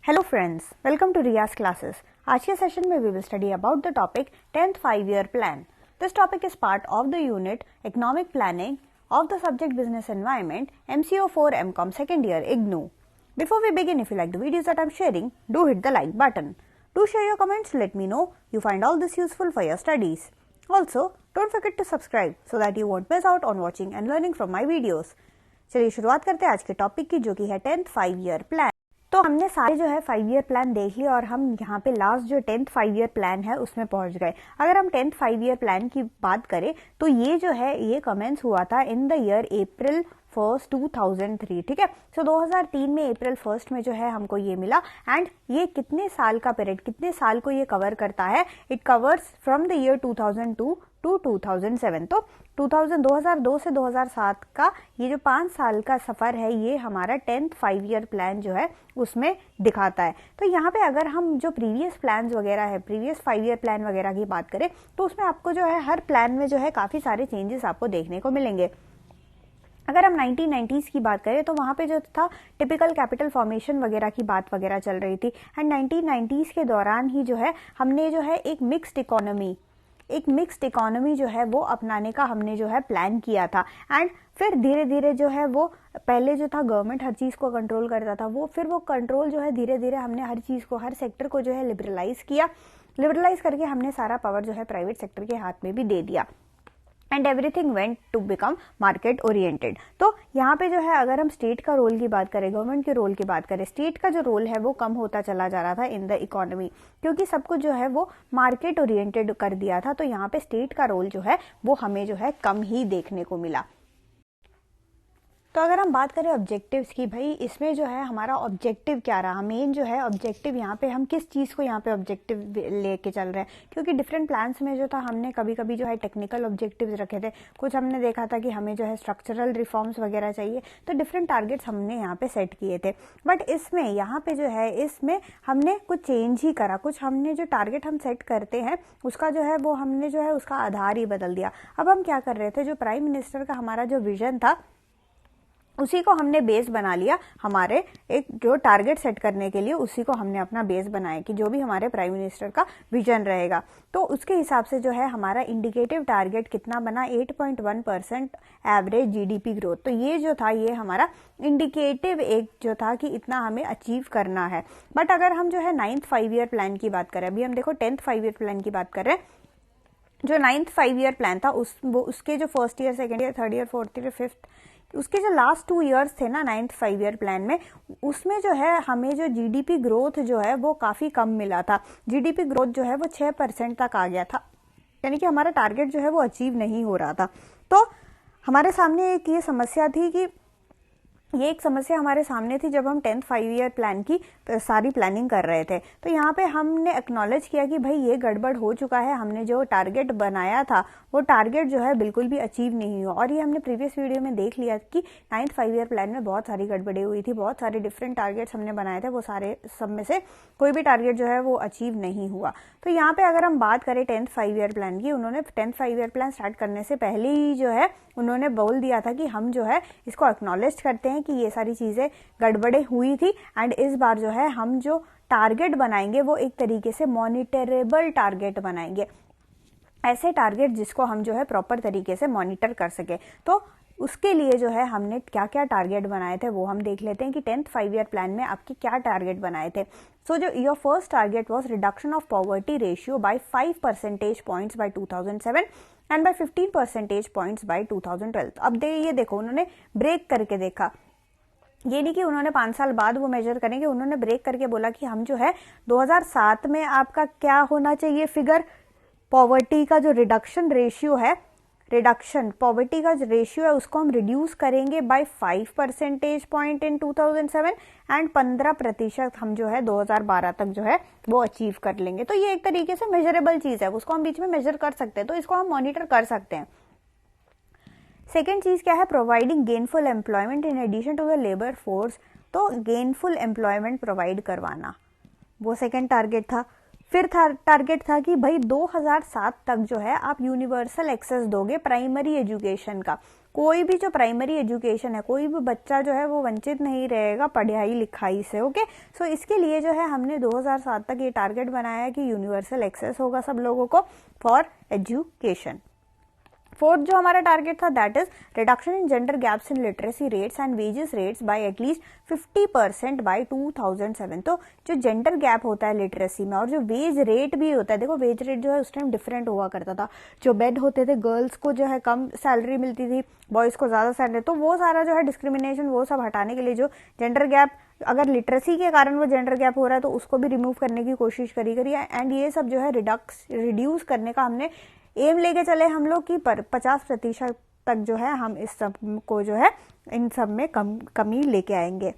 Hello friends, welcome to Riyaz classes. आज के session में we will study about the topic 10th 5-year plan. This topic is part of the unit economic planning of the subject business environment MCO4 MCOM second year IGNOU. Before we begin, if you like the videos that I'm sharing, do hit the like button. Do share your comments to let me know you find all this useful for your studies. Also, don't forget to subscribe so that you won't miss out on watching and learning from my videos. चलिए शुरुआत करते हैं आज के topic की, जो कि है 10th 5-year प्लान। तो हमने सारे जो है 5-year प्लान देख लिया और हम यहाँ पे लास्ट जो 10th 5-year प्लान है उसमें पहुंच गए। अगर हम 10th 5-year प्लान की बात करें तो ये जो है ये कमेंस हुआ था in the year April 1st 2003, ठीक है। सो 2003 में April 1st में जो है हमको ये मिला एंड ये कितने साल का पीरियड, कितने साल को ये कवर करता है? It covers from the year 2002 to 2007। तो 2002 से 2007 का ये जो 5 साल का सफर है ये हमारा 10th 5-year प्लान जो है उसमें दिखाता है। तो यहाँ पे अगर हम जो प्रीवियस प्लान्स वगैरह है, प्रीवियस 5-year प्लान वगैरह की बात करें तो उसमें आपको जो है हर प्लान में जो है काफी सारे चेंजेस आपको देखने को मिलेंगे। अगर हम 1990s की बात करें तो वहाँ पे जो था टिपिकल कैपिटल फॉर्मेशन वगैरह की बात वगैरह चल रही थी एंड 1990s के दौरान ही जो है हमने जो है एक मिक्स्ड इकोनॉमी जो है वो अपनाने का हमने जो है प्लान किया था। एंड फिर धीरे धीरे जो है वो पहले जो था गवर्नमेंट हर चीज़ को कंट्रोल करता था, वो फिर वो कंट्रोल जो है धीरे धीरे हमने हर चीज़ को, हर सेक्टर को जो है लिबरलाइज किया। लिबरलाइज करके हमने सारा पावर जो है प्राइवेट सेक्टर के हाथ में भी दे दिया and everything went to become market oriented. तो यहाँ पे जो है अगर हम स्टेट का रोल की बात करें, गवर्नमेंट के रोल की बात करें, स्टेट का जो रोल है वो कम होता चला जा रहा था इन द इकोनॉमी, क्योंकि सब कुछ जो है वो मार्केट ओरिएंटेड कर दिया था। तो यहाँ पे स्टेट का रोल जो है वो हमें जो है कम ही देखने को मिला। तो अगर हम बात करें ऑब्जेक्टिव्स की, भाई इसमें जो है हमारा ऑब्जेक्टिव क्या रहा, मेन जो है ऑब्जेक्टिव यहाँ पे हम किस चीज़ को यहाँ पे ऑब्जेक्टिव लेके चल रहे हैं, क्योंकि डिफरेंट प्लान्स में जो था हमने कभी कभी जो है टेक्निकल ऑब्जेक्टिव्स रखे थे, कुछ हमने देखा था कि हमें जो है स्ट्रक्चरल रिफॉर्म्स वगैरह चाहिए, तो डिफरेंट टारगेट्स हमने यहाँ पे सेट किए थे। बट इसमें यहाँ पे जो है इसमें हमने कुछ चेंज ही करा, कुछ हमने जो टारगेट हम सेट करते हैं उसका जो है वो हमने जो है उसका आधार ही बदल दिया। अब हम क्या कर रहे थे, जो प्राइम मिनिस्टर का हमारा जो विजन था उसी को हमने बेस बना लिया, हमारे एक जो टारगेट सेट करने के लिए उसी को हमने अपना बेस बनाया कि जो भी हमारे प्राइम मिनिस्टर का विजन रहेगा तो उसके हिसाब से जो है हमारा इंडिकेटिव टारगेट कितना बना, 8.1% एवरेज जीडीपी ग्रोथ। तो ये जो था ये हमारा इंडिकेटिव एक जो था कि इतना हमें अचीव करना है। बट अगर हम जो है 9th 5-year प्लान की बात करें, अभी हम देखो 10th 5-year प्लान की बात कर रहे हैं, जो 9th 5-year प्लान था उसके जो first year, second year, third year, fourth year, fifth, उसके जो लास्ट 2 इयर्स थे ना 9th 5-year प्लान में, उसमें जो है हमें जो जीडीपी ग्रोथ जो है वो काफ़ी कम मिला था। जीडीपी ग्रोथ जो है वो 6% तक आ गया था, यानी कि हमारा टारगेट जो है वो अचीव नहीं हो रहा था। तो हमारे सामने एक ये समस्या थी कि ये एक समस्या हमारे सामने थी जब हम 10th 5-year प्लान की सारी प्लानिंग कर रहे थे। तो यहाँ पे हमने एक्नॉलेज किया कि भाई ये गड़बड़ हो चुका है, हमने जो टारगेट बनाया था वो टारगेट जो है बिल्कुल भी अचीव नहीं हुआ। और ये हमने प्रीवियस वीडियो में देख लिया कि 9th 5-year प्लान में बहुत सारी गड़बड़ी हुई थी, बहुत सारे डिफरेंट टारगेट्स हमने बनाए थे, वो सारे सब में से कोई भी टारगेट जो है वो अचीव नहीं हुआ। तो यहाँ पे अगर हम बात करें 10th 5-year प्लान की, उन्होंने 10th 5-year प्लान स्टार्ट करने से पहले ही जो है उन्होंने बोल दिया था कि हम जो है इसको एक्नॉलेज करते हैं कि ये सारी चीज़ें गड़बड़े हुई थी एंड इस बार जो है हम जो टारगेट बनाएंगे वो एक तरीके से मॉनिटरेबल टारगेट बनाएंगे, ऐसे टारगेट जिसको हम जो है प्रॉपर तरीके से मॉनिटर कर सके। तो उसके लिए जो है हमने क्या क्या टारगेट बनाए थे वो हम देख लेते हैं कि 10th 5-year प्लान में आपके क्या टारगेट बनाए थे। सो जो your first target was reduction of poverty ratio by 5 percentage points by 2007 and by 15 percentage points by 2012। अब ये देखो उन्होंने ब्रेक करके देखा, ये नहीं कि उन्होंने 5 साल बाद वो मेजर करेंगे, उन्होंने ब्रेक करके बोला कि हम जो है 2007 में आपका क्या होना चाहिए फिगर, पॉवर्टी का जो रिडक्शन रेशियो है, पॉवर्टी का जो रेशियो है उसको हम रिड्यूस करेंगे by 5 percentage point in 2007 and 15% हम जो है 2012 तक जो है वो अचीव कर लेंगे। तो ये एक तरीके से मेजरेबल चीज है, उसको हम बीच में मेजर कर सकते हैं, तो इसको हम मॉनिटर कर सकते हैं। सेकेंड चीज क्या है, providing gainful employment in addition to the labour force. तो गेनफुल एम्प्लॉयमेंट प्रोवाइड करवाना वो सेकेंड टारगेट था। फिर टारगेट था कि भाई 2007 तक जो है आप यूनिवर्सल एक्सेस दोगे प्राइमरी एजुकेशन का। कोई भी जो प्राइमरी एजुकेशन है, कोई भी बच्चा जो है वो वंचित नहीं रहेगा पढ़ाई लिखाई से। ओके, सो इसके लिए जो है हमने 2007 तक ये टारगेट बनाया है कि यूनिवर्सल एक्सेस होगा सब लोगों को फॉर एजुकेशन। फोर्थ जो हमारा टारगेट था that is reduction in gender gaps in literacy rates and wages rates by at least 50% by 2007। तो जो जेंडर गैप होता है लिटरेसी में और जो वेज रेट भी होता है, देखो वेज रेट जो है उस टाइम डिफरेंट हुआ करता था। जो बेड होते थे गर्ल्स को जो है कम सैलरी मिलती थी, बॉयज को ज्यादा सैलरी, तो वो सारा जो है डिस्क्रिमिनेशन वो सब हटाने के लिए जो जेंडर गैप, अगर लिटरेसी के कारण वो जेंडर गैप हो रहा है तो उसको भी रिमूव करने की कोशिश करी एंड ये सब जो है रिड्यूस करने का हमने एम लेके चले हम लोग कि 50% तक जो है हम इस सब को जो है इन सब में कमी लेके आएंगे।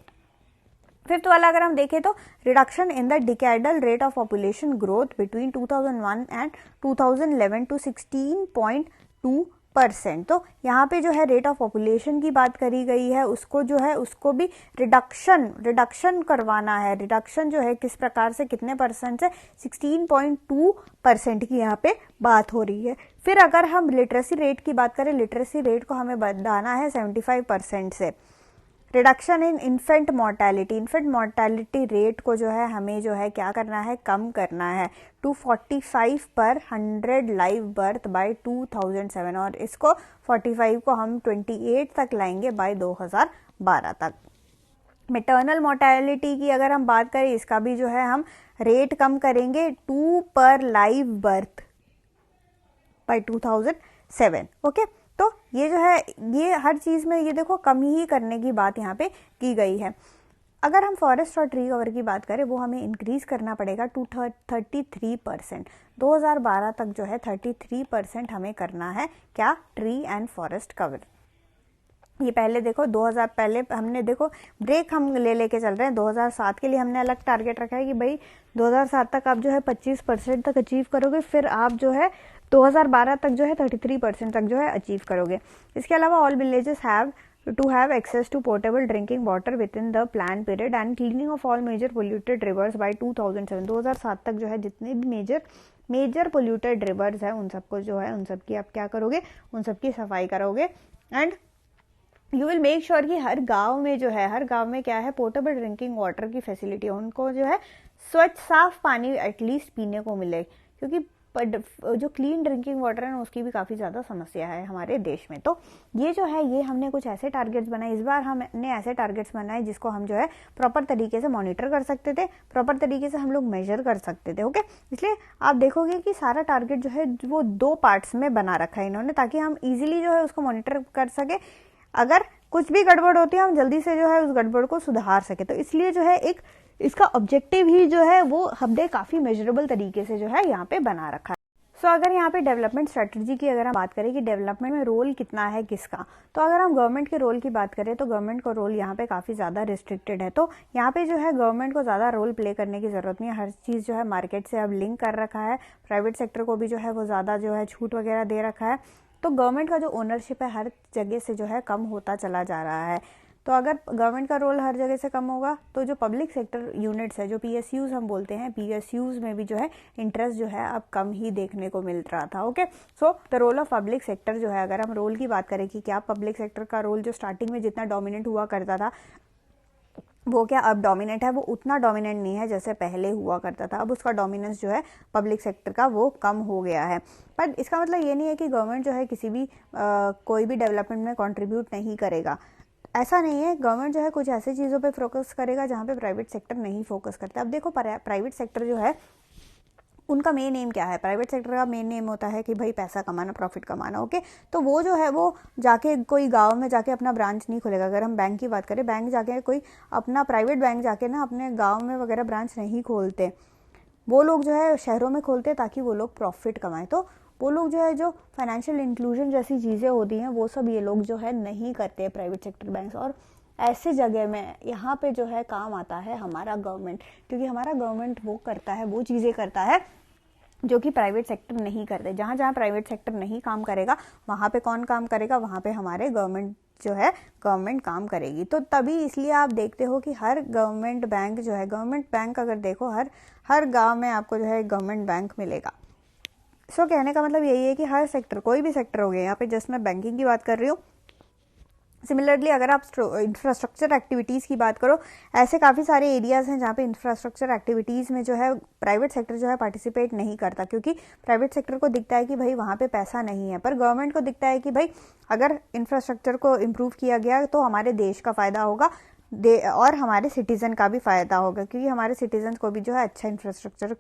फिफ्थ वाला अगर हम देखें तो reduction in the decadal rate of population growth between 2001 and 2011 to 16.2%। तो यहाँ पे जो है रेट ऑफ पॉपुलेशन की बात करी गई है, उसको जो है उसको भी रिडक्शन करवाना है। रिडक्शन जो है किस प्रकार से, कितने परसेंट से, 16.2% की यहाँ पे बात हो रही है। फिर अगर हम लिटरेसी रेट की बात करें, लिटरेसी रेट को हमें बढ़ाना है 75% से। Reduction in infant mortality rate को जो है हमें जो है क्या करना है, कम करना है 245 पर 100 लाइव बर्थ बाय 2007 और इसको 45 को हम 28 तक लाएंगे बाय 2012 तक। मैटरनल मोर्टेलिटी की अगर हम बात करें, इसका भी जो है हम रेट कम करेंगे 2 पर लाइव बर्थ बाय 2007। ओके, तो ये जो है ये हर चीज में ये देखो कम ही करने की बात यहाँ पे की गई है। अगर हम फॉरेस्ट और ट्री कवर की बात करें, वो हमें इंक्रीज करना पड़ेगा टू 33%। 2012 तक जो है 33% हमें करना है क्या, ट्री एंड फॉरेस्ट कवर। ये पहले देखो 2000 पहले हमने देखो ब्रेक हम लेके चल रहे हैं। 2007 के लिए हमने अलग टारगेट रखा है कि भाई 2007 तक आप जो है 25% तक अचीव करोगे, फिर आप जो है 2012 तक जो है 33% तक जो है अचीव करोगे। इसके अलावा all villages have to have access to portable drinking water within the plan period and cleaning of all major polluted rivers by 2007। 2007 तक जो है जितने भी मेजर पोल्यूटेड रिवर्स है उन सबको जो है उन सबकी आप क्या करोगे, उन सबकी सफाई करोगे। And you will make sure कि हर गांव में जो है, हर गांव में क्या है, पोर्टेबल ड्रिंकिंग वाटर की फैसिलिटी, उनको जो है स्वच्छ साफ पानी एटलीस्ट पीने को मिले, क्योंकि जो क्लीन ड्रिंकिंग वाटर है उसकी भी काफ़ी ज़्यादा समस्या है हमारे देश में। तो ये जो है ये हमने कुछ ऐसे टारगेट्स बनाए, इस बार हमने ऐसे टारगेट्स बनाए जिसको हम जो है प्रॉपर तरीके से मॉनिटर कर सकते थे, प्रॉपर तरीके से हम लोग मेजर कर सकते थे। ओके, इसलिए आप देखोगे कि सारा टारगेट जो है वो 2 पार्ट्स में बना रखा है इन्होंने, ताकि हम इजीली जो है उसको मॉनिटर कर सके। अगर कुछ भी गड़बड़ होती है हम जल्दी से जो है उस गड़बड़ को सुधार सके। तो इसलिए जो है एक इसका ऑब्जेक्टिव ही जो है वो हमने काफी मेजरेबल तरीके से जो है यहाँ पे बना रखा है। सो अगर यहाँ पे डेवलपमेंट स्ट्रेटजी की अगर हम बात करें कि डेवलपमेंट में रोल कितना है किसका, तो अगर हम गवर्नमेंट के रोल की बात करें तो गवर्नमेंट का रोल यहाँ पे काफ़ी ज़्यादा रिस्ट्रिक्टेड है। तो यहाँ पे जो है गवर्नमेंट को ज़्यादा रोल प्ले करने की ज़रूरत नहीं है। हर चीज़ जो है मार्केट से अब लिंक कर रखा है, प्राइवेट सेक्टर को भी जो है वो ज़्यादा जो है छूट वगैरह दे रखा है। तो गवर्नमेंट का जो ओनरशिप है हर जगह से जो है कम होता चला जा रहा है। तो अगर गवर्नमेंट का रोल हर जगह से कम होगा तो जो पब्लिक सेक्टर यूनिट्स है, जो PSUs हम बोलते हैं, PSUs में भी जो है इंटरेस्ट जो है अब कम ही देखने को मिल रहा था। Okay, so the role of public sector जो है, अगर हम रोल की बात करें कि क्या पब्लिक सेक्टर का रोल जो स्टार्टिंग में जितना डोमिनेंट हुआ करता था वो क्या अब डोमिनेंट है, वो उतना डोमिनेंट नहीं है जैसे पहले हुआ करता था। अब उसका डोमिनेंस जो है पब्लिक सेक्टर का वो कम हो गया है। पर इसका मतलब ये नहीं है कि गवर्नमेंट जो है किसी भी कोई भी डेवलपमेंट में कंट्रीब्यूट नहीं करेगा, ऐसा नहीं है। गवर्नमेंट जो है कुछ ऐसे चीज़ों पे फोकस करेगा जहाँ पे प्राइवेट सेक्टर नहीं फोकस करता। अब देखो प्राइवेट सेक्टर जो है उनका मेन एम क्या है, प्राइवेट सेक्टर का मेन एम होता है कि भाई पैसा कमाना, प्रॉफिट कमाना। ओके, तो वो जो है वो जाके कोई गांव में जाके अपना ब्रांच नहीं खोलेगा। अगर हम बैंक की बात करें, बैंक जाके कोई अपना प्राइवेट बैंक जाके ना अपने गांव में वगैरह ब्रांच नहीं खोलते, वो लोग जो है शहरों में खोलते ताकि वो लोग प्रॉफिट कमाएं। तो वो लोग जो है जो फाइनेंशियल इंक्लूजन जैसी चीज़ें होती हैं वो सब ये लोग जो है नहीं करते प्राइवेट सेक्टर बैंक। और ऐसे जगह में यहाँ पे जो है काम आता है हमारा गवर्नमेंट, क्योंकि हमारा गवर्नमेंट वो करता है, वो चीज़ें करता है जो कि प्राइवेट सेक्टर नहीं करते। जहाँ जहाँ प्राइवेट सेक्टर नहीं काम करेगा वहाँ पे कौन काम करेगा, वहाँ पे हमारे गवर्नमेंट जो है गवर्नमेंट काम करेगी। तो तभी इसलिए आप देखते हो कि हर गवर्नमेंट बैंक जो है, गवर्नमेंट बैंक अगर देखो हर गांव में आपको जो है गवर्नमेंट बैंक मिलेगा। सो कहने का मतलब यही है कि हर सेक्टर, कोई भी सेक्टर हो गया, यहाँ पे जस्ट मैं बैंकिंग की बात कर रही हूँ। सिमिलरली अगर आप इंफ्रास्ट्रक्चर एक्टिविटीज़ की बात करो, ऐसे काफ़ी सारे एरियाज़ हैं जहाँ पे इंफ्रास्ट्रक्चर एक्टिविटीज़ में जो है प्राइवेट सेक्टर जो है पार्टिसिपेट नहीं करता, क्योंकि प्राइवेट सेक्टर को दिखता है कि भाई वहाँ पे पैसा नहीं है, पर गवर्नमेंट को दिखता है कि भाई अगर इंफ्रास्ट्रक्चर को इम्प्रूव किया गया तो हमारे देश का फ़ायदा होगा और हमारे सिटीज़न का भी फ़ायदा होगा, क्योंकि हमारे सिटीजन को भी जो है अच्छा इंफ्रास्ट्रक्चर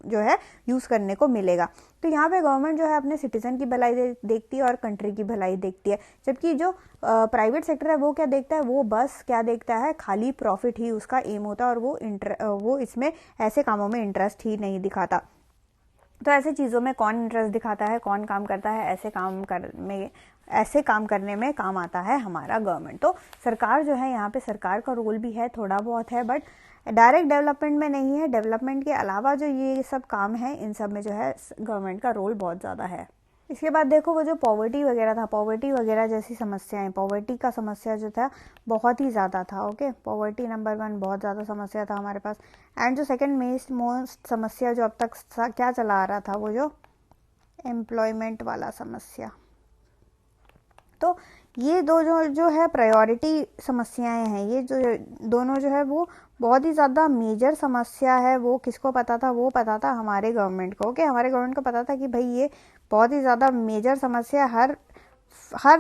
जो है यूज़ करने को मिलेगा। तो यहाँ पे गवर्नमेंट जो है अपने सिटीजन की भलाई देखती है और कंट्री की भलाई देखती है, जबकि जो प्राइवेट सेक्टर है वो क्या देखता है, वो बस क्या देखता है, खाली प्रॉफिट ही उसका एम होता है, और वो इसमें ऐसे कामों में इंटरेस्ट ही नहीं दिखाता। तो ऐसे चीज़ों में कौन इंटरेस्ट दिखाता है, कौन काम करता है, ऐसे काम करने में काम आता है हमारा गवर्नमेंट। तो सरकार जो है, यहाँ पे सरकार का रोल भी है, थोड़ा बहुत है, बट डायरेक्ट डेवलपमेंट में नहीं है। डेवलपमेंट के अलावा जो ये सब काम है, इन सब में जो है गवर्नमेंट का रोल बहुत ज़्यादा है। इसके बाद देखो वो जो पॉवर्टी वगैरह था, पॉवर्टी वगैरह जैसी समस्याएं, पॉवर्टी का समस्या जो था बहुत ही ज़्यादा था। ओके, पॉवर्टी नंबर 1 बहुत ज़्यादा समस्या था हमारे पास। एंड जो सेकंड मोस्ट समस्या जो अब तक क्या चला आ रहा था, वो जो एम्प्लॉयमेंट वाला समस्या। तो ये दो जो है प्रायोरिटी समस्याएं हैं, ये जो दोनों जो है वो बहुत ही ज़्यादा मेजर समस्या है। वो किसको पता था, वो पता था हमारे गवर्नमेंट को। ओके, हमारे गवर्नमेंट को पता था कि भाई ये बहुत ही ज़्यादा मेजर समस्या, हर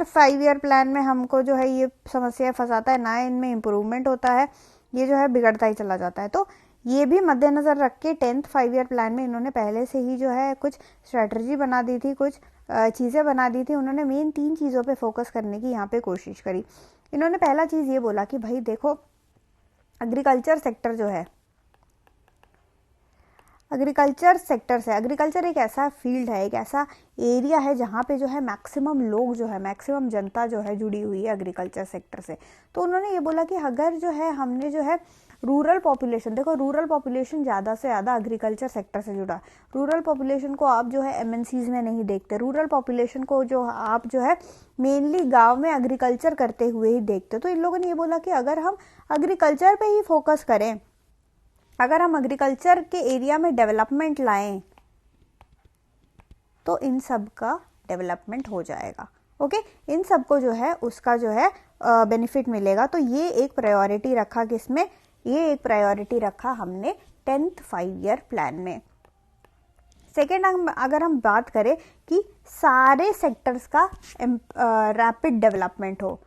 5 ईयर प्लान में हमको जो है ये समस्या फंसाता है, ना इनमें इम्प्रूवमेंट होता है, ये जो है बिगड़ता ही चला जाता है। तो ये भी मद्देनज़र रख के 10th 5 ईयर प्लान में इन्होंने पहले से ही जो है कुछ स्ट्रेटजी बना दी थी, कुछ चीज़ें बना दी थी। उन्होंने मेन 3 चीज़ों पे फोकस करने की यहाँ पे कोशिश करी। इन्होंने पहला चीज़ ये बोला कि भाई देखो, एग्रीकल्चर सेक्टर जो है, एग्रीकल्चर सेक्टर से, एग्रीकल्चर एक ऐसा फील्ड है, एक ऐसा एरिया है जहाँ पे जो है मैक्सिमम लोग जो है, मैक्सिमम जनता जो है जुड़ी हुई है एग्रीकल्चर सेक्टर से। तो उन्होंने ये बोला कि अगर जो है हमने जो है रूरल पॉपुलेशन, देखो रूरल पॉपुलेशन ज़्यादा से ज़्यादा एग्रीकल्चर सेक्टर से जुड़ा। रूरल पॉपुलेशन को आप जो है एमएनसीज में नहीं देखते, रूरल पॉपुलेशन को जो आप जो है मेनली गांव में एग्रीकल्चर करते हुए ही देखते। तो इन लोगों ने ये बोला कि अगर हम एग्रीकल्चर पे ही फोकस करें, अगर हम एग्रीकल्चर के एरिया में डेवलपमेंट लाएं, तो इन सब का डेवलपमेंट हो जाएगा। ओके, इन सबको जो है उसका जो है बेनिफिट मिलेगा। तो ये एक प्रायोरिटी रखा किसमें, ये एक प्रायोरिटी रखा हमने 10th 5 ईयर प्लान में। सेकेंड, अगर हम बात करें कि सारे सेक्टर्स का रैपिड डेवलपमेंट हो,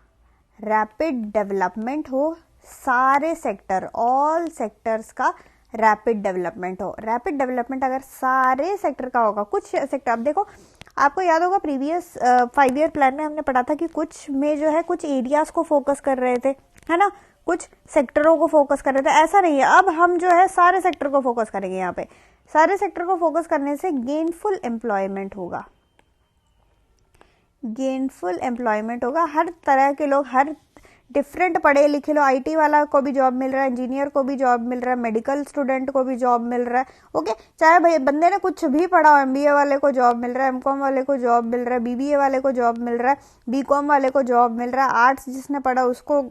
रैपिड डेवलपमेंट हो, सारे सेक्टर, ऑल सेक्टर्स का रैपिड डेवलपमेंट हो। रैपिड डेवलपमेंट अगर सारे सेक्टर का होगा, कुछ सेक्टर, अब देखो आपको याद होगा प्रीवियस 5 ईयर प्लान में हमने पढ़ा था कि कुछ में जो है कुछ एरियाज को फोकस कर रहे थे, है ना, कुछ सेक्टरों को फोकस कर रहे थे। ऐसा नहीं है, अब हम जो है सारे सेक्टर को फोकस करेंगे। यहाँ पे सारे सेक्टर को फोकस करने से गेनफुल एम्प्लॉयमेंट होगा, गेनफुल एम्प्लॉयमेंट होगा। हर तरह के लोग, हर डिफरेंट पढ़े लिखे लो, आईटी वाला को भी जॉब मिल रहा है, इंजीनियर को भी जॉब मिल रहा है, मेडिकल स्टूडेंट को भी जॉब मिल रहा है। ओके, चाहे भाई बंदे ने कुछ भी पढ़ा हो, एमबीए वाले को जॉब मिल रहा है, एमकॉम वाले को जॉब मिल रहा है, बीबीए वाले को जॉब मिल रहा है, बीकॉम वाले को जॉब मिल रहा है, आर्ट्स जिसने पढ़ा उसको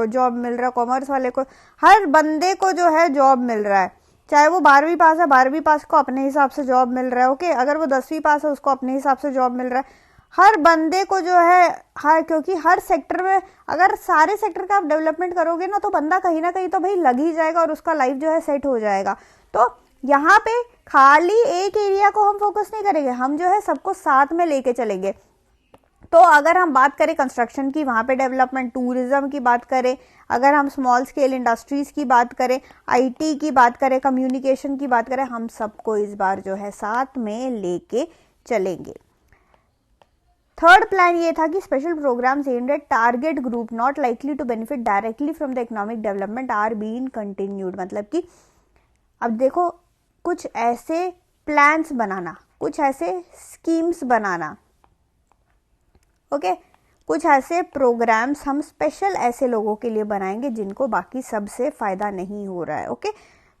जॉब मिल रहा है, कॉमर्स वाले को, हर बंदे को जो है जॉब मिल रहा है। चाहे वो 12वीं पास है, 12वीं पास को अपने हिसाब से जॉब मिल रहा है। ओके, अगर वो 10वीं पास है उसको अपने हिसाब से जॉब मिल रहा है। हर बंदे को जो है क्योंकि हर सेक्टर में अगर सारे सेक्टर का आप डेवलपमेंट करोगे ना, तो बंदा कहीं ना कहीं तो भाई लग ही जाएगा और उसका लाइफ जो है सेट हो जाएगा। तो यहाँ पे खाली एक एरिया को हम फोकस नहीं करेंगे, हम जो है सबको साथ में लेके चलेंगे। तो अगर हम बात करें कंस्ट्रक्शन की, वहाँ पे डेवलपमेंट, टूरिज्म की बात करें, अगर हम स्मॉल स्केल इंडस्ट्रीज की बात करें, आईटी की बात करें, कम्युनिकेशन की बात करें, हम सबको इस बार जो है साथ में लेके चलेंगे। थर्ड प्लान ये था कि special programmes aimed at target group not likely to benefit directly from the economic development are being continued. मतलब कि अब देखो कुछ ऐसे प्लान्स बनाना, कुछ ऐसे स्कीम्स बनाना, ओके, कुछ ऐसे प्रोग्राम्स हम स्पेशल ऐसे लोगों के लिए बनाएंगे जिनको बाकी सबसे फायदा नहीं हो रहा है। ओके,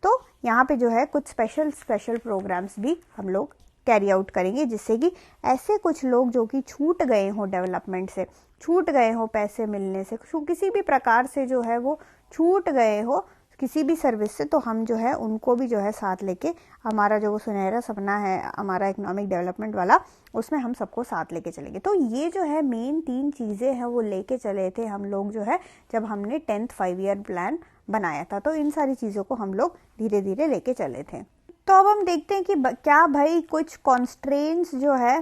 तो यहाँ पे जो है कुछ स्पेशल प्रोग्राम्स भी हम लोग कैरी आउट करेंगे, जिससे कि ऐसे कुछ लोग जो कि छूट गए हों डेवलपमेंट से, छूट गए हो पैसे मिलने से, किसी भी प्रकार से जो है वो छूट गए हो किसी भी सर्विस से, तो हम जो है उनको भी जो है साथ लेके, हमारा जो वो सुनहरा सपना है हमारा इकोनॉमिक डेवलपमेंट वाला, उसमें हम सबको साथ लेके चलेंगे। तो ये जो है मेन 3 चीज़ें हैं वो लेके चले थे हम लोग जो है जब हमने 10th 5 ईयर प्लान बनाया था। तो इन सारी चीज़ों को हम लोग धीरे धीरे लेके चले थे। तो अब हम देखते हैं कि क्या भाई कुछ कॉन्स्ट्रेंट्स जो है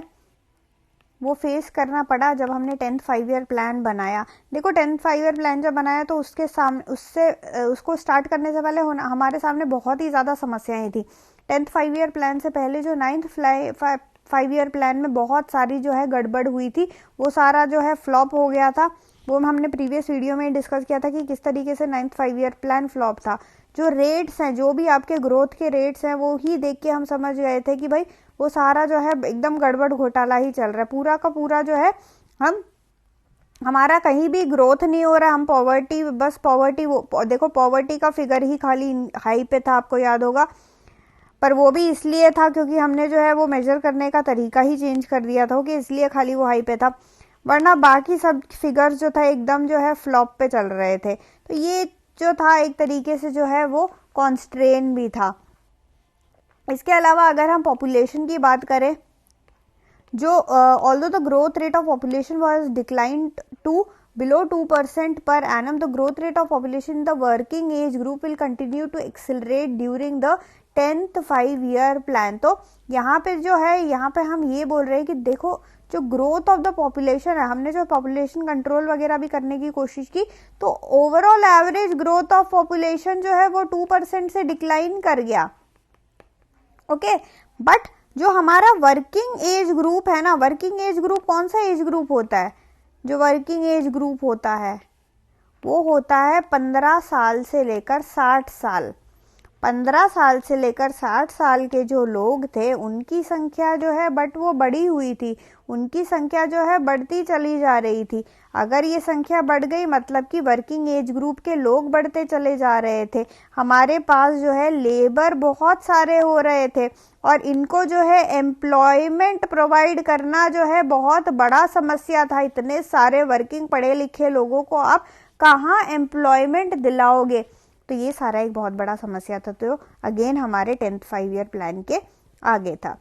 वो फेस करना पड़ा जब हमने 10th 5 ईयर प्लान बनाया। देखो 10th 5 ईयर प्लान जब बनाया तो उसके सामने उसको स्टार्ट करने से पहले हमारे सामने बहुत ही ज़्यादा समस्याएं थी। 10th 5 ईयर प्लान से पहले जो 9th 5 ईयर प्लान में बहुत सारी जो है गड़बड़ हुई थी, वो सारा जो है फ्लॉप हो गया था। वो हमने प्रीवियस वीडियो में डिस्कस किया था कि किस तरीके से 9th 5 ईयर प्लान फ्लॉप था। जो रेट्स हैं, जो भी आपके ग्रोथ के रेट्स हैं, वो ही देख के हम समझ गए थे कि भाई वो सारा जो है एकदम गड़बड़ घोटाला ही चल रहा है। पूरा का पूरा जो है हमारा कहीं भी ग्रोथ नहीं हो रहा। हम पॉवर्टी, बस पॉवर्टी, देखो पॉवर्टी का फिगर ही खाली हाई पे था, आपको याद होगा, पर वो भी इसलिए था क्योंकि हमने जो है वो मेजर करने का तरीका ही चेंज कर दिया था कि इसलिए खाली वो हाई पे था, वरना बाकी सब फिगर्स जो था एकदम जो है फ्लॉप पे चल रहे थे। तो ये जो था एक तरीके से जो है वो कॉन्स्ट्रेन भी था। इसके अलावा अगर हम पॉपुलेशन की बात करें, जो although the growth rate of population was declined to below 2% per annum, the growth rate of population in the working age group will continue to accelerate during the 10th 5 year plan। तो यहाँ पे जो है, यहाँ पे हम ये बोल रहे हैं कि देखो जो ग्रोथ ऑफ द पॉपुलेशन है, हमने जो पॉपुलेशन कंट्रोल वगैरह भी करने की कोशिश की, तो overall average growth of population जो है वो 2% से डिक्लाइन कर गया। ओके, बट जो हमारा वर्किंग एज ग्रुप है ना, वर्किंग एज ग्रुप कौन सा एज ग्रुप होता है? जो वर्किंग एज ग्रुप होता है वो होता है 15 साल से लेकर 60 साल। 15 साल से लेकर 60 साल के जो लोग थे उनकी संख्या जो है बट वो बढ़ी हुई थी, उनकी संख्या जो है बढ़ती चली जा रही थी। अगर ये संख्या बढ़ गई मतलब कि वर्किंग एज ग्रुप के लोग बढ़ते चले जा रहे थे, हमारे पास जो है लेबर बहुत सारे हो रहे थे और इनको जो है एम्प्लॉयमेंट प्रोवाइड करना जो है बहुत बड़ा समस्या था। इतने सारे वर्किंग पढ़े लिखे लोगों को आप कहाँ एम्प्लॉयमेंट दिलाओगे? तो ये सारा एक बहुत बड़ा समस्या था। तो अगेन हमारे 10th 5 ईयर प्लान के आगे था।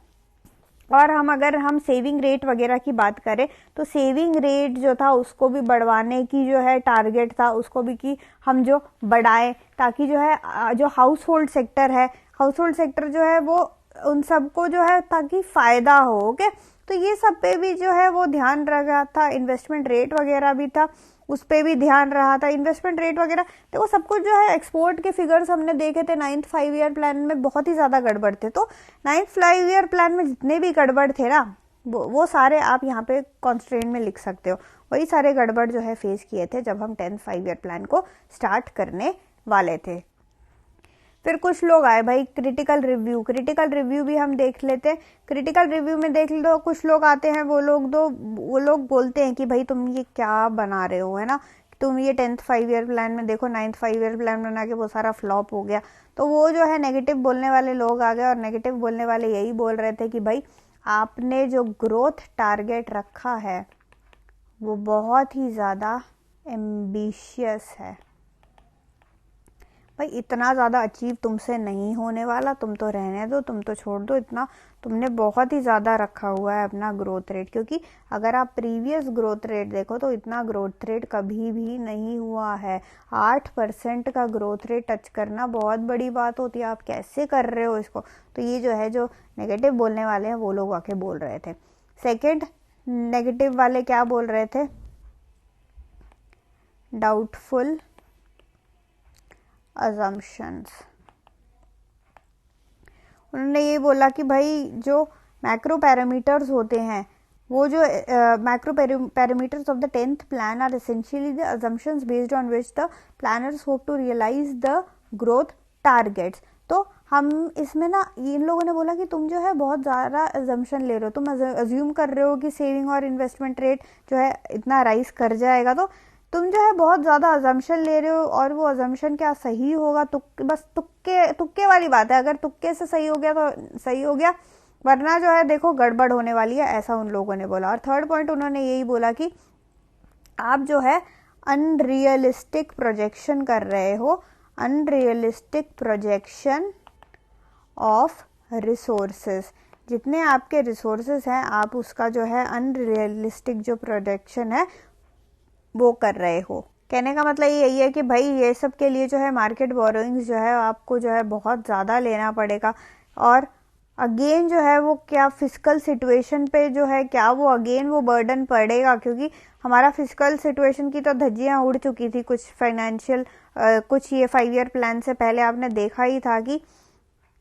और अगर हम सेविंग रेट वगैरह की बात करें तो सेविंग रेट जो था उसको भी बढ़वाने की जो है टारगेट था, उसको भी कि हम जो बढ़ाएं ताकि जो है जो हाउस होल्ड सेक्टर है, हाउस होल्ड सेक्टर जो है वो उन सबको जो है ताकि फायदा हो। ओके, तो ये सब पे भी जो है वो ध्यान रखा था। इन्वेस्टमेंट रेट वगैरह भी था, उस पर भी ध्यान रहा था। इन्वेस्टमेंट रेट वगैरह देखो सब कुछ जो है, एक्सपोर्ट के फिगर्स हमने देखे थे 9th 5 ईयर प्लान में बहुत ही ज़्यादा गड़बड़ थे। तो 9th 5 ईयर प्लान में जितने भी गड़बड़ थे ना वो सारे आप यहाँ पे कॉन्स्ट्रेंट में लिख सकते हो। वही सारे गड़बड़ जो है फेस किए थे जब हम 10th 5 ईयर प्लान को स्टार्ट करने वाले थे। फिर कुछ लोग आए भाई क्रिटिकल रिव्यू भी हम देख लेते हैं। क्रिटिकल रिव्यू में देख लो, कुछ लोग आते हैं, वो लोग बोलते हैं कि भाई तुम ये क्या बना रहे हो, है ना, तुम ये 10th 5 ईयर प्लान में देखो 9th 5 ईयर प्लान बना के वो सारा फ्लॉप हो गया। तो वो जो है नेगेटिव बोलने वाले लोग आ गए और नेगेटिव बोलने वाले यही बोल रहे थे कि भाई आपने जो ग्रोथ टारगेट रखा है वो बहुत ही ज़्यादा एम्बिशियस है भाई, इतना ज़्यादा अचीव तुमसे नहीं होने वाला, तुम तो रहने दो, तुम तो छोड़ दो, इतना तुमने बहुत ही ज़्यादा रखा हुआ है अपना ग्रोथ रेट। क्योंकि अगर आप प्रीवियस ग्रोथ रेट देखो तो इतना ग्रोथ रेट कभी भी नहीं हुआ है। 8% का ग्रोथ रेट टच करना बहुत बड़ी बात होती है, आप कैसे कर रहे हो इसको? तो ये जो है जो नेगेटिव बोलने वाले हैं वो लोग आके बोल रहे थे। सेकेंड, नेगेटिव वाले क्या बोल रहे थे? Doubtful assumptions. उन्होंने ये बोला कि भाई जो मैक्रो पैरामीटर्स होते हैं, वो जो macro parameters of the 10th plan are essentially the assumptions based on which the planners hope to realise the growth targets. तो हम इसमें ना, इन लोगों ने बोला कि तुम जो है बहुत ज़्यादा अजम्पशन ले रहे हो, तुम अज्यूम कर रहे हो कि सेविंग और इन्वेस्टमेंट रेट जो है इतना राइज कर जाएगा, तो तुम जो है बहुत ज़्यादा अजम्पशन ले रहे हो और वो अजम्पशन क्या सही होगा? बस तुक्के वाली बात है। अगर तुक्के से सही हो गया तो सही हो गया, वरना जो है देखो गड़बड़ होने वाली है, ऐसा उन लोगों ने बोला। और थर्ड पॉइंट उन्होंने यही बोला कि आप जो है अनरियलिस्टिक प्रोजेक्शन कर रहे हो, अनरियलिस्टिक प्रोजेक्शन ऑफ रिसोर्सेज, जितने आपके रिसोर्सेज हैं आप उसका जो है अनरियलिस्टिक जो प्रोजेक्शन है वो कर रहे हो। कहने का मतलब यही है कि भाई ये सब के लिए जो है मार्केट बोरोइंग्स जो है आपको जो है बहुत ज़्यादा लेना पड़ेगा, और अगेन जो है वो क्या फिजिकल सिचुएशन पे जो है क्या वो अगेन वो बर्डन पड़ेगा, क्योंकि हमारा फिजिकल सिचुएशन की तो धज्जियां उड़ चुकी थी कुछ फाइनेंशियल कुछ ये 5 ईयर प्लान से पहले आपने देखा ही था कि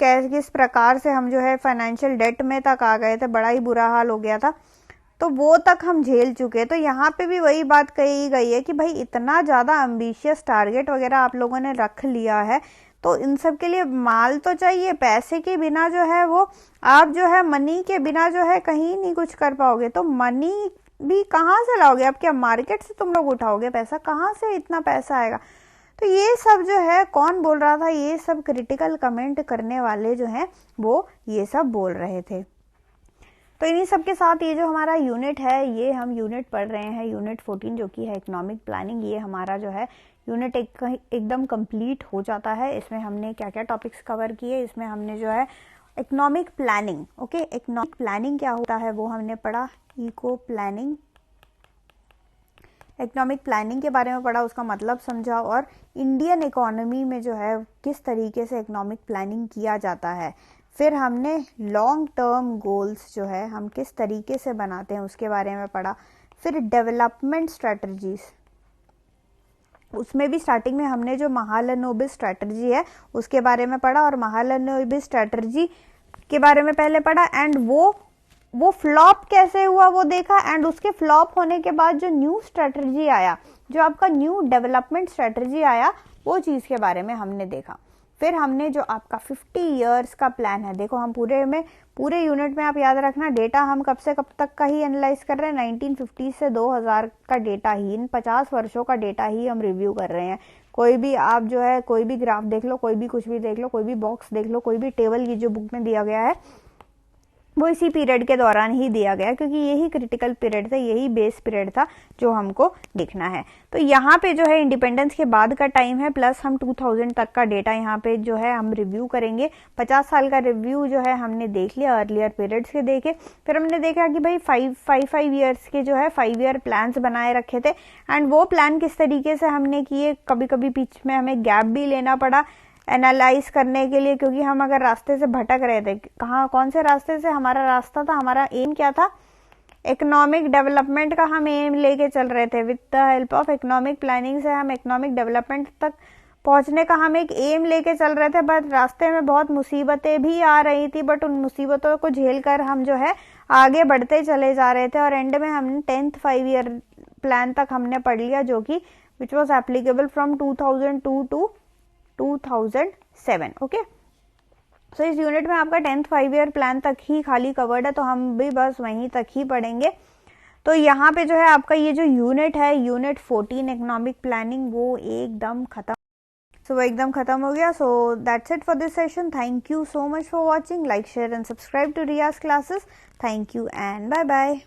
किस प्रकार से हम जो है फाइनेंशियल डेट में तक आ गए थे, बड़ा ही बुरा हाल हो गया था, तो वो तक हम झेल चुके। तो यहाँ पे भी वही बात कही गई है कि भाई इतना ज़्यादा एम्बिशियस टारगेट वगैरह आप लोगों ने रख लिया है, तो इन सब के लिए माल तो चाहिए, पैसे के बिना जो है वो आप जो है मनी के बिना जो है कहीं नहीं कुछ कर पाओगे। तो मनी भी कहाँ से लाओगे आप, क्या मार्केट से तुम लोग उठाओगे पैसा, कहाँ से इतना पैसा आएगा। तो ये सब जो है कौन बोल रहा था, ये सब क्रिटिकल कमेंट करने वाले जो हैं वो ये सब बोल रहे थे। तो इन्हीं सब के साथ ये जो हमारा यूनिट है, ये हम यूनिट पढ़ रहे हैं, यूनिट 14 जो कि है इकोनॉमिक प्लानिंग, ये हमारा जो है यूनिट एकदम कंप्लीट हो जाता है। इसमें हमने क्या क्या टॉपिक्स कवर किए, इसमें हमने जो है economic planning, okay, economic planning क्या होता है वो हमने पढ़ा, इको प्लानिंग, इकोनॉमिक प्लानिंग के बारे में पढ़ा, उसका मतलब समझा, और इंडियन इकोनॉमी में जो है किस तरीके से इकोनॉमिक प्लानिंग किया जाता है। फिर हमने लॉन्ग टर्म गोल्स जो है हम किस तरीके से बनाते हैं उसके बारे में पढ़ा। फिर डेवलपमेंट स्ट्रैटेजीज, उसमें भी स्टार्टिंग में हमने जो महालनोबिस स्ट्रैटेजी है उसके बारे में पढ़ा, और महालनोबिस स्ट्रैटेजी के बारे में पहले पढ़ा, एंड वो फ्लॉप कैसे हुआ वो देखा, एंड उसके फ्लॉप होने के बाद जो न्यू स्ट्रैटेजी आया, जो आपका न्यू डेवलपमेंट स्ट्रैटेजी आया, वो चीज़ के बारे में हमने देखा। फिर हमने जो आपका 50 इयर्स का प्लान है, देखो हम पूरे यूनिट में आप याद रखना डेटा हम कब से कब तक का ही एनालाइज कर रहे हैं, 1950 से 2000 का डेटा ही, इन 50 वर्षों का डेटा ही हम रिव्यू कर रहे हैं। कोई भी आप जो है कोई भी ग्राफ देख लो, कोई भी कुछ भी देख लो, कोई भी बॉक्स देख लो, कोई भी टेबल ये जो बुक में दिया गया है वो इसी पीरियड के दौरान ही दिया गया, क्योंकि यही क्रिटिकल पीरियड था, यही बेस पीरियड था जो हमको देखना है। तो यहाँ पे जो है इंडिपेंडेंस के बाद का टाइम है, प्लस हम 2000 तक का डेटा यहाँ पे जो है हम रिव्यू करेंगे। 50 साल का रिव्यू जो है हमने देख लिया, अर्लियर पीरियड्स के देखे। फिर हमने देखा कि भाई 5 ईयर्स के जो है 5 ईयर प्लान्स बनाए रखे थे, एंड वो प्लान किस तरीके से हमने किए, कभी कभी बीच में हमें गैप भी लेना पड़ा एनालाइज करने के लिए, क्योंकि हम अगर रास्ते से भटक रहे थे, कौन से रास्ते से हमारा रास्ता था, हमारा एम क्या था, इकोनॉमिक डेवलपमेंट का हम एम लेके चल रहे थे। With the help of economic planning से हम इकोनॉमिक डेवलपमेंट तक पहुंचने का हम एक एम लेके चल रहे थे, बट रास्ते में बहुत मुसीबतें भी आ रही थी, बट उन मुसीबतों को झेल कर हम जो है आगे बढ़ते चले जा रहे थे, और एंड में हमने 10th 5 ईयर प्लान तक हमने पढ़ लिया, जो कि which was applicable from 2002 to 2007, okay. So इस यूनिट में आपका 10th 5 ईयर प्लान तक ही खाली कवर्ड है, तो हम भी बस वहीं तक ही पढ़ेंगे। तो यहाँ पे जो है आपका ये जो यूनिट है, यूनिट 14 इकोनॉमिक प्लानिंग, वो एकदम खत्म, वो एकदम खत्म हो गया। So that's it for this session. Thank you so much for watching, like share and subscribe to Riyaz classes. Thank you and bye bye.